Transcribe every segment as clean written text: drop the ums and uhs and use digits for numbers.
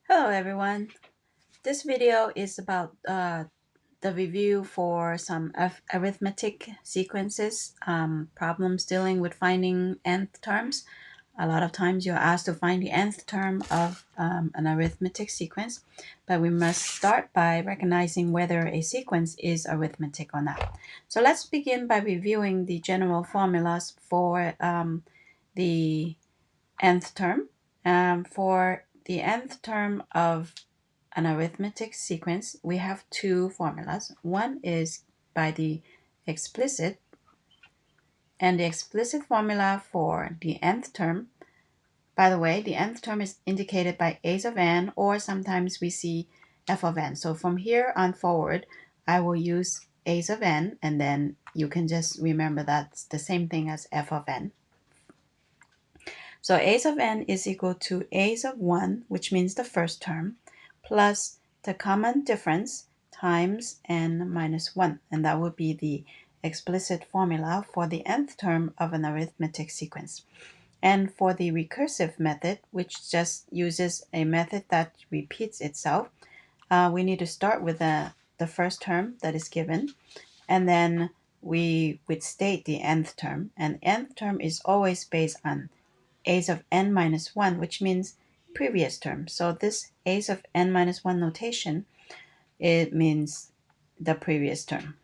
Hello everyone. This video is about the review for some arithmetic sequences, problems dealing with finding nth terms. A lot of times you're asked to find the nth term of an arithmetic sequence, but we must start by recognizing whether a sequence is arithmetic or not. So let's begin by reviewing the general formulas for the nth term. For the nth term of an arithmetic sequence, we have two formulas. One is by the explicit, and the explicit formula for the nth term, by the way, the nth term is indicated by a's of n, or sometimes we see f of n. So from here on forward, I will use a's of n, and then you can just remember that's the same thing as f of n. So a's of n is equal to a's of 1, which means the first term, plus the common difference times n minus 1. And that would be the explicit formula for the nth term of an arithmetic sequence. And for the recursive method, which just uses a method that repeats itself, we need to start with the first term that is given, and then we would state the nth term. And nth term is always based on a's of n minus 1, which means previous term. So this a's of n minus 1 notation, it means the previous term.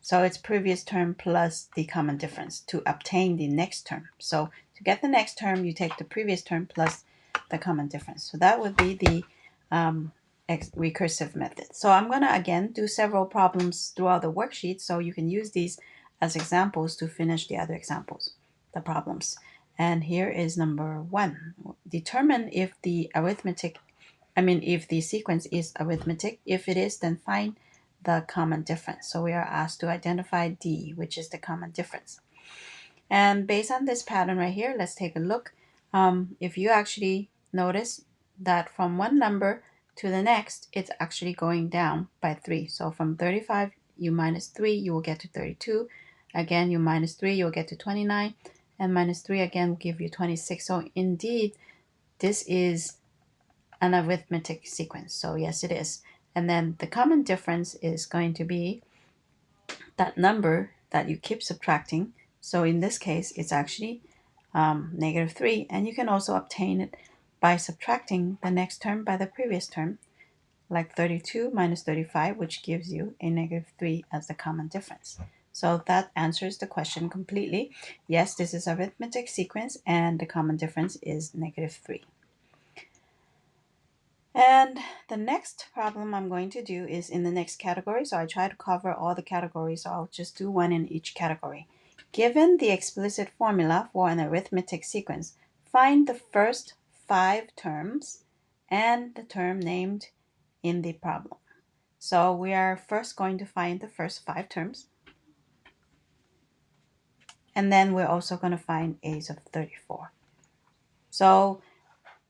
So it's previous term plus the common difference to obtain the next term. So to get the next term, you take the previous term plus the common difference. So that would be the recursive method. So I'm going to again do several problems throughout the worksheet, so you can use these as examples to finish the other examples, the problems. And here is number 1. Determine if the if the sequence is arithmetic. If it is, then find the common difference. So we are asked to identify D, which is the common difference. And based on this pattern right here, let's take a look. If you actually notice that from one number to the next, it's actually going down by 3. So from 35, you minus 3, you will get to 32. Again, you minus 3, you'll get to 29. And minus 3 again will give you 26. So indeed, this is an arithmetic sequence. So yes, it is. And then the common difference is going to be that number that you keep subtracting. So in this case, it's actually negative 3. And you can also obtain it by subtracting the next term by the previous term, like 32 minus 35, which gives you a negative 3 as the common difference. So that answers the question completely. Yes, this is arithmetic sequence, and the common difference is negative 3. And the next problem I'm going to do is in the next category. So I try to cover all the categories, so I'll just do one in each category. Given the explicit formula for an arithmetic sequence, find the first 5 terms and the term named in the problem. So we are first going to find the first 5 terms. And then we're also going to find a's of 34. So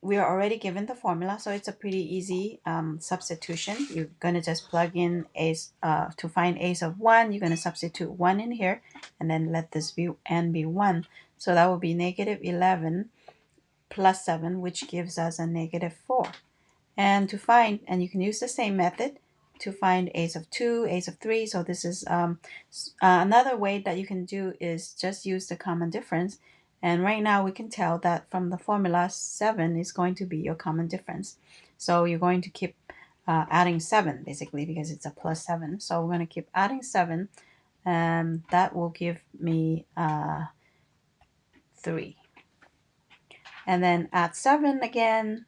we are already given the formula, so it's a pretty easy substitution. You're going to just plug in a's to find a's of 1. You're going to substitute 1 in here, and then let this be n be 1. So that will be negative 11 plus 7, which gives us a negative 4. And to find, and you can use the same method to find a's of 2, a's of 3. So this is another way that you can do is just use the common difference. And right now we can tell that from the formula, 7 is going to be your common difference. So you're going to keep adding 7 basically, because it's a plus 7. So we're going to keep adding 7, and that will give me 3. And then add 7 again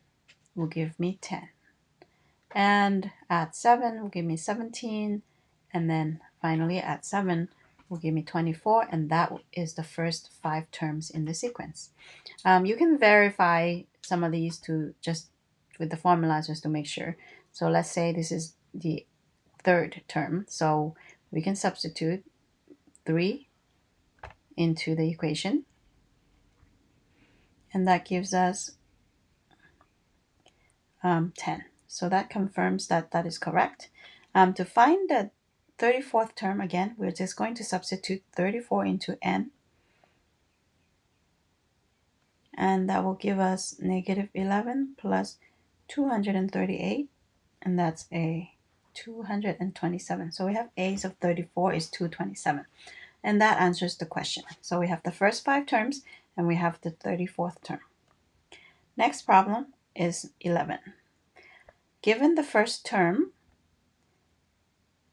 will give me 10. And add 7 will give me 17. And then finally add 7 will give me 24, and that is the first 5 terms in the sequence. You can verify some of these to just with the formulas just to make sure. So let's say this is the third term, so we can substitute 3 into the equation, and that gives us 10. So that confirms that that is correct. To find the 34th term, again, we're just going to substitute 34 into n. and that will give us negative 11 plus 238, and that's a 227. So we have a's of 34 is 227, and that answers the question. So we have the first 5 terms and we have the 34th term. Next problem is 11. Given the first term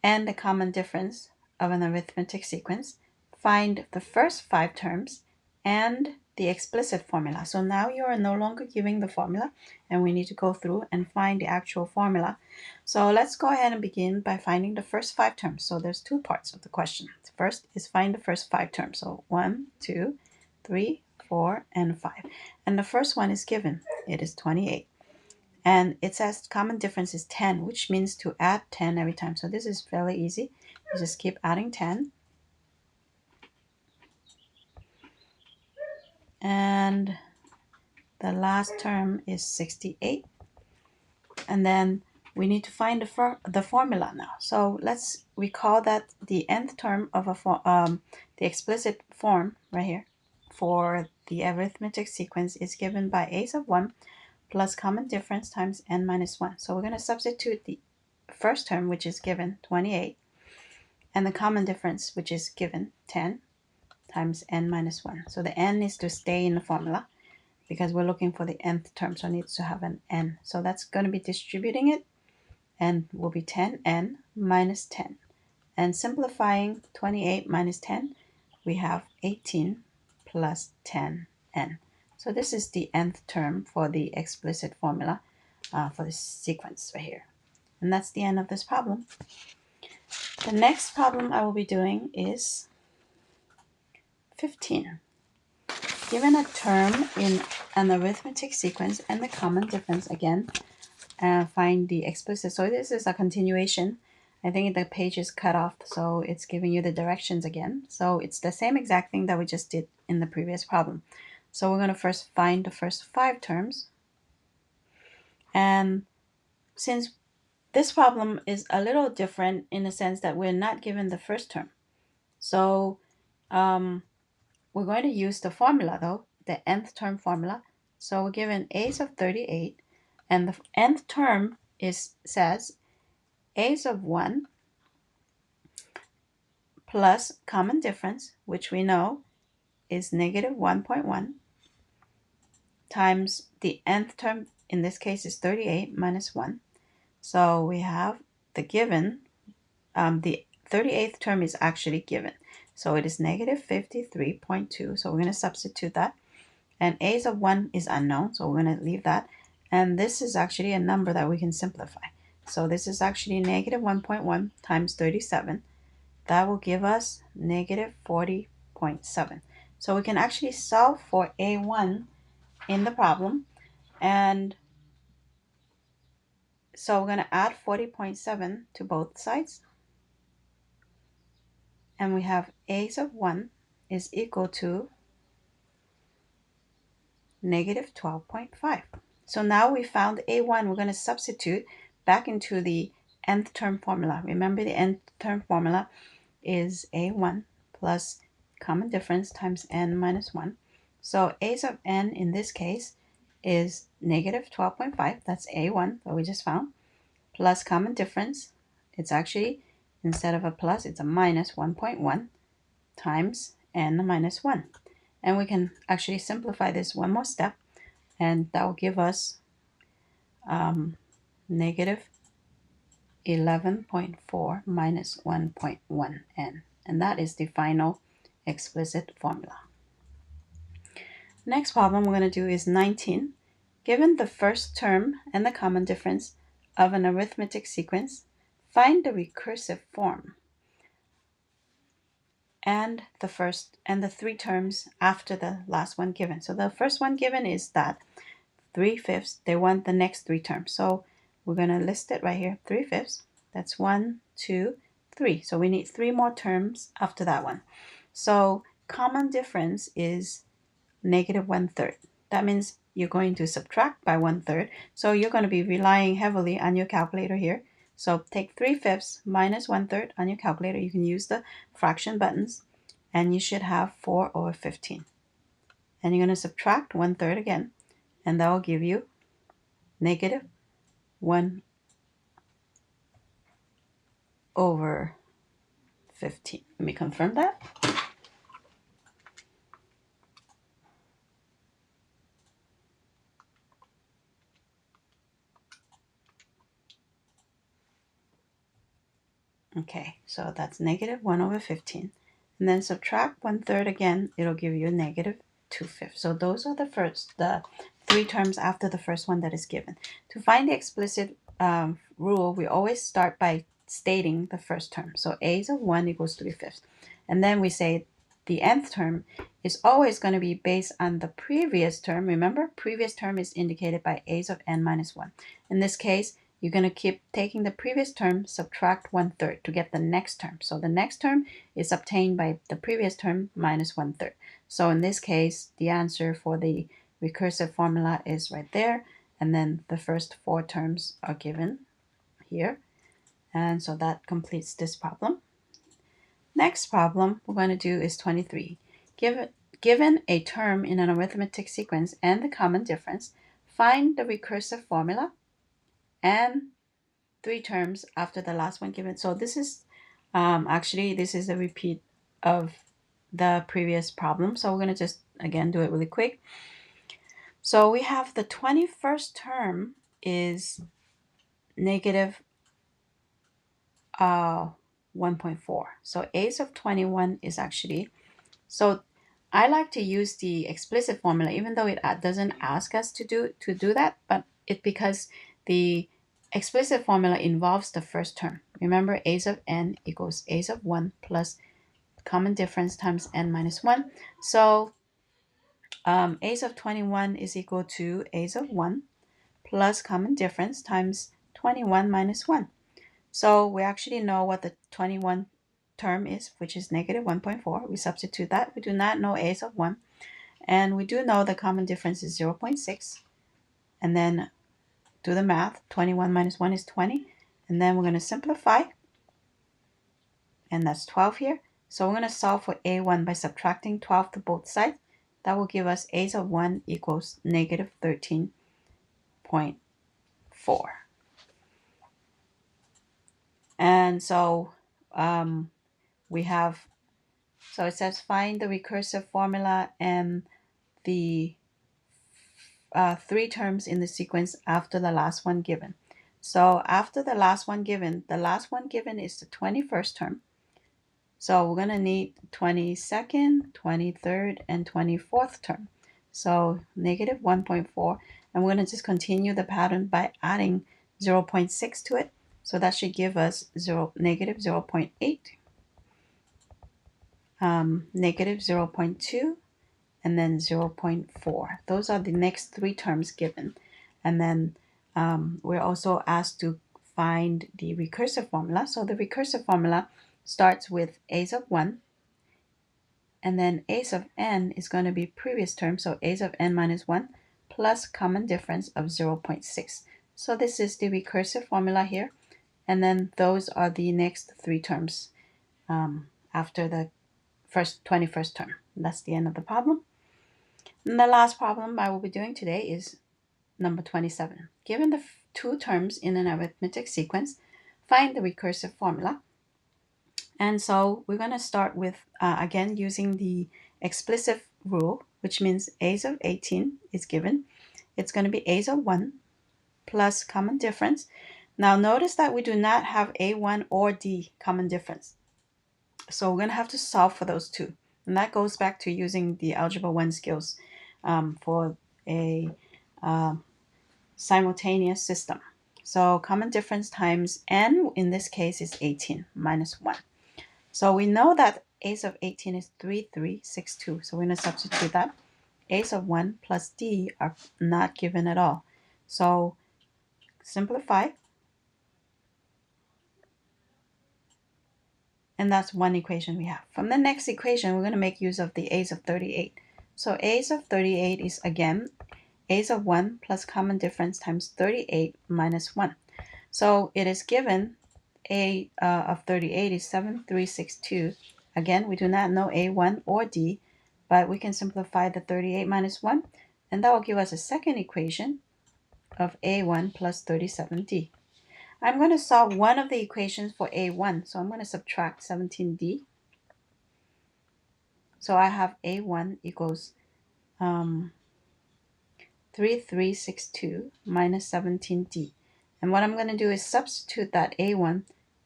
and the common difference of an arithmetic sequence, find the first 5 terms and the explicit formula. So now you are no longer giving the formula, and we need to go through and find the actual formula. So let's go ahead and begin by finding the first 5 terms. So there's 2 parts of the question. First is find the first 5 terms. So 1, 2, 3, 4, and 5. And the first one is given. It is 28. And it says common difference is 10, which means to add 10 every time. So this is fairly easy. You just keep adding 10. And the last term is 68. And then we need to find the formula now. So let's recall that the nth term of the explicit form right here for the arithmetic sequence is given by a sub 1 plus common difference times n minus 1. So we're going to substitute the first term, which is given 28, and the common difference, which is given 10 times n minus 1. So the n is to stay in the formula because we're looking for the nth term, so it needs to have an n. So that's going to be distributing it, and will be 10n minus 10. And simplifying 28 minus 10, we have 18 plus 10n. So this is the nth term for the explicit formula for this sequence right here. And that's the end of this problem. The next problem I will be doing is 15. Given a term in an arithmetic sequence and the common difference, again, find the explicit. So this is a continuation. I think the page is cut off, so it's giving you the directions again. So it's the same exact thing that we just did in the previous problem. So we're going to first find the first 5 terms. And since this problem is a little different in the sense that we're not given the first term, so we're going to use the formula though, the nth term formula. So we're given a's of 38, and the nth term says a's of 1 plus common difference, which we know is negative 1.1, times the nth term, in this case is 38 minus 1. So we have the given, the 38th term is actually given. So it is negative 53.2. So we're going to substitute that. And a's of 1 is unknown, so we're going to leave that. And this is actually a number that we can simplify. So this is actually negative 1.1 times 37. That will give us negative 40.7. So we can actually solve for A1 in the problem. And so we're going to add 40.7 to both sides. And we have a's of 1 is equal to negative 12.5. So now we found A1, we're going to substitute back into the nth term formula. Remember, the nth term formula is A1 plus common difference times n minus 1. So a's of n in this case is negative 12.5. That's A1 that we just found, plus common difference. It's actually, instead of a plus, it's a minus 1.1 times n minus 1. And we can actually simplify this one more step, and that will give us negative 11.4 minus 1.1 n. And that is the final explicit formula. Next problem we're going to do is 19. Given the first term and the common difference of an arithmetic sequence, find the recursive form and the 3 terms after the last one given. So the first one given is that 3/5. They want the next 3 terms. So we're going to list it right here, 3/5. That's 1, 2, 3. So we need 3 more terms after that one. So common difference is negative 1/3. That means you're going to subtract by 1/3. So you're going to be relying heavily on your calculator here. So take 3/5 minus 1/3 on your calculator. You can use the fraction buttons, and you should have 4/15. and you're going to subtract 1/3 again, and that will give you negative 1/15. Let me confirm that. Okay, so that's negative 1/15. And then subtract 1/3 again, it'll give you a negative 2/5. So those are the three terms after the first one that is given. To find the explicit rule, we always start by stating the first term. So a's of 1 equals 3/5. And then we say the nth term is always going to be based on the previous term. Remember, previous term is indicated by a's of n minus 1. In this case, you're going to keep taking the previous term, subtract 1/3 to get the next term. So the next term is obtained by the previous term minus 1/3. So in this case, the answer for the recursive formula is right there. And then the first four terms are given here. And so that completes this problem. Next problem we're going to do is 23. Given a term in an arithmetic sequence and the common difference, find the recursive formula and three terms after the last one given. So this is actually this is a repeat of the previous problem. So we're going to just again do it really quick. So we have the 21st term is negative 1.4. So a's of 21 is actually, so I like to use the explicit formula even though it doesn't ask us to do that, but it because the explicit formula involves the first term. Remember, a's of n equals a's of 1 plus common difference times n minus 1. So a's of 21 is equal to a's of 1 plus common difference times 21 minus 1. So we actually know what the 21 term is, which is negative 1.4. We substitute that. We do not know a's of 1. And we do know the common difference is 0.6. And then do the math. 21 minus 1 is 20. And then we're going to simplify. And that's 12 here. So we're going to solve for a1 by subtracting 12 to both sides. That will give us a's of 1 equals negative 13.4. And so we have, so it says find the recursive formula and the three terms in the sequence after the last one given. So after the last one given is the 21st term. So we're going to need 22nd, 23rd, and 24th term. So negative 1.4. And we're going to just continue the pattern by adding 0.6 to it. So that should give us negative 0.8, negative 0.2, and then 0.4. Those are the next three terms given. And then we're also asked to find the recursive formula. So the recursive formula starts with a's of 1, and then a's of n is going to be previous term, so a's of n minus 1 plus common difference of 0.6. So this is the recursive formula here, and then those are the next three terms after the 21st term. That's the end of the problem. And the last problem I will be doing today is number 27. Given the two terms in an arithmetic sequence, find the recursive formula. And so we're going to start with, again, using the explicit rule, which means a's of 18 is given. It's going to be a's of 1 plus common difference. Now notice that we do not have a1 or d common difference. So we're going to have to solve for those two. And that goes back to using the Algebra 1 skills for a simultaneous system. So common difference times n, in this case, is 18 minus 1. So we know that a's of 18 is 3362. So we're going to substitute that. A's of 1 plus d are not given at all. So simplify. And that's one equation we have. From the next equation, we're going to make use of the a's of 38. So a's of 38 is, again, a's of 1 plus common difference times 38 minus 1. So it is given a of 38 is 7362. Again, we do not know a1 or d, but we can simplify the 38 minus 1, and that will give us a second equation of A1 plus 37D. I'm going to solve one of the equations for A1, so I'm going to subtract 17D. So I have A1 equals 3362 minus 17D. And what I'm going to do is substitute that A1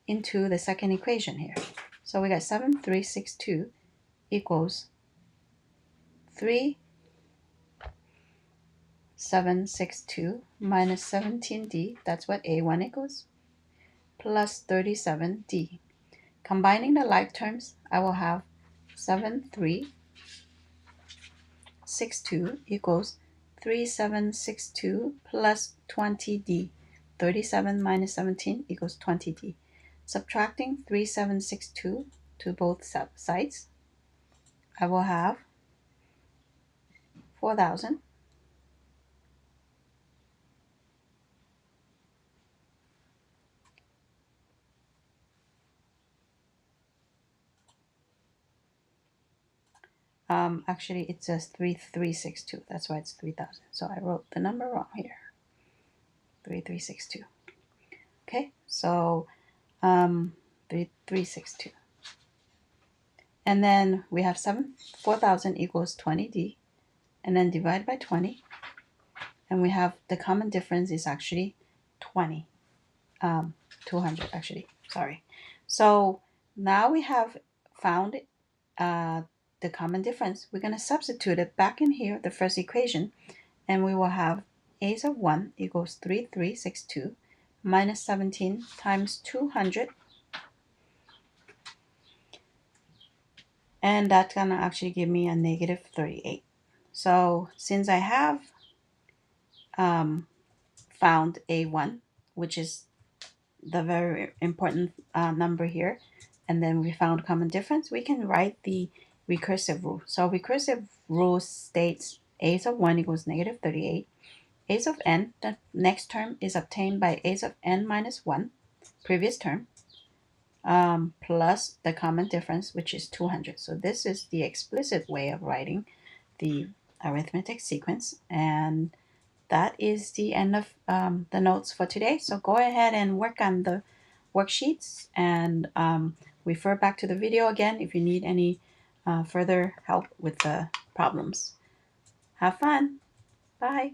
into the second equation here. So we got 7362 equals 3762 minus 17D, that's what A1 equals, plus 37D. Combining the like terms, I will have 7362 equals 3762 plus 20D. 37 minus 17 equals 20D. Subtracting 3762 to both sides, I will have 4,000 actually it says 3362, that's why it's 3,000, so I wrote the number wrong here. 3362. Okay, so 3362, and then we have 4,000 equals 20D, and then divide by 20, and we have the common difference is actually 20, 200 actually, sorry. So now we have found the common difference. We're going to substitute it back in here, the first equation, and we will have a of 1 equals 3362 minus 17 times 200, and that's going to actually give me a negative 38. So since I have found A1, which is the very important number here, and then we found common difference, we can write the recursive rule. So recursive rule states a of 1 equals negative 38. A of n, the next term, is obtained by a of n minus 1, previous term, plus the common difference, which is 200. So this is the explicit way of writing the arithmetic sequence, and that is the end of the notes for today. So go ahead and work on the worksheets and refer back to the video again if you need any further help with the problems. Have fun. Bye.